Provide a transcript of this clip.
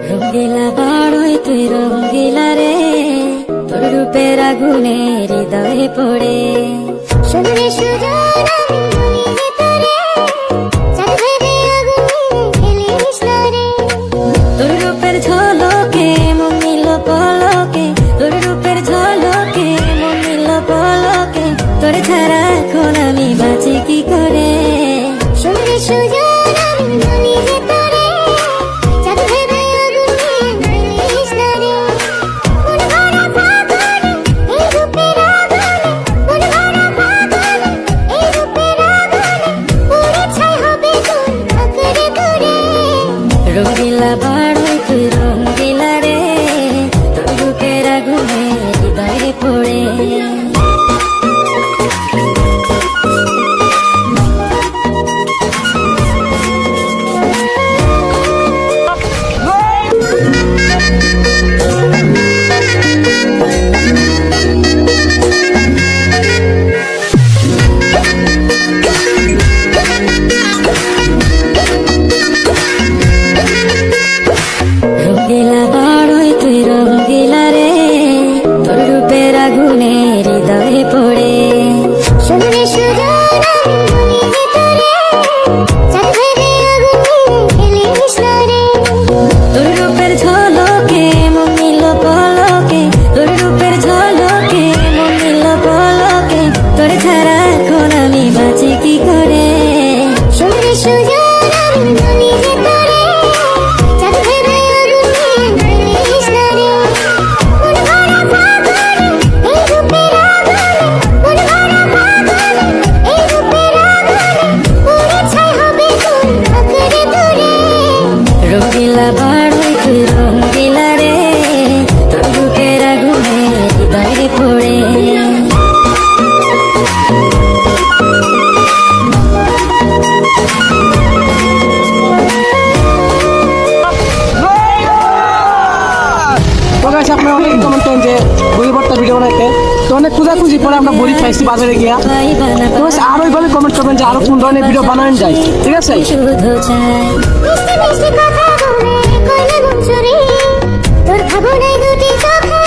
রঙ্গিলা বাড়ই তুই রঙ্গিলা রে, তোর রূপের আগুনে হৃদয়ে পড়ে। শুনলে সুজন আমি বলি যে তোরে, চাঁদ ভেবে আগুনে খেলিস না রে। তোর রূপের ঝলকে মন নিল পলকে, তোর রূপের ঝলকে মন নিল পলকে, তোর ছাড়া এখন আমি বাঁচি কি করে। শুনলে সুজন আমি বলি যে তোরে, চাঁদ ভেবে আগুনে খেলিস না রে। মন ভরা ফাগুনে এই রূপের আগুনে, মন ভরা ফাগুনে এই রূপের আগুনে, পুড়ে ছাই হবে তোর আঁকড়ে ধরে। রঙ্গিলা বাড়ই তুই রঙ্গিলা রে, তোর রূপের আগুনে হৃদয়ে পড়ে। রঙ্গিলা বাড়ই তুই রঙ্গিলা রে, তোর রূপের আগুনে হৃদয়ে পড়ে। শুনলে সুজন আমি বলি যে তোরে, চাঁদ ভেবে আগুনে খেলিস না রে। তোর রূপের ঝলকে মন নিল পলকে, তোর রূপের ঝলকে মন নিল পলকে, তোর ছাড়া এখন আমি বাঁচি কি করে। শুনলে সুজন আমি বলি যে তোরে, চাঁদ ভেবে আগুনে খেলিস না রে। মন ভরা ফাগুনে এই রূপের আগুনে, মন ভরা ফাগুনে এই রূপের আগুনে, পুড়ে ছাই হবে তোর আঁকড়ে ধরে। রঙ্গিলা বাড়ই তুই রঙ্গিলা রে, তোর রূপের আগুনে হৃদয়ে পড়ে। তো গাইস আপনারা অনেক কমেন্ট করেন যে বই ভর্তা ভিডিও বানাইতে, তো অনেক খোঁজাখুঁজি পরে আমরা বড়ি পাইছি বাজারে গিয়া। তো গাইস আরো এইভাবে কমেন্ট করবেন যে আরো কোন ধরনের ভিডিও বানানো যায়, ঠিক আছে? শুধু চাই মিষ্টি মিষ্টি কথা বলে কইলে গুঞ্জরে, তোর ভাবনায় দুটি চোখে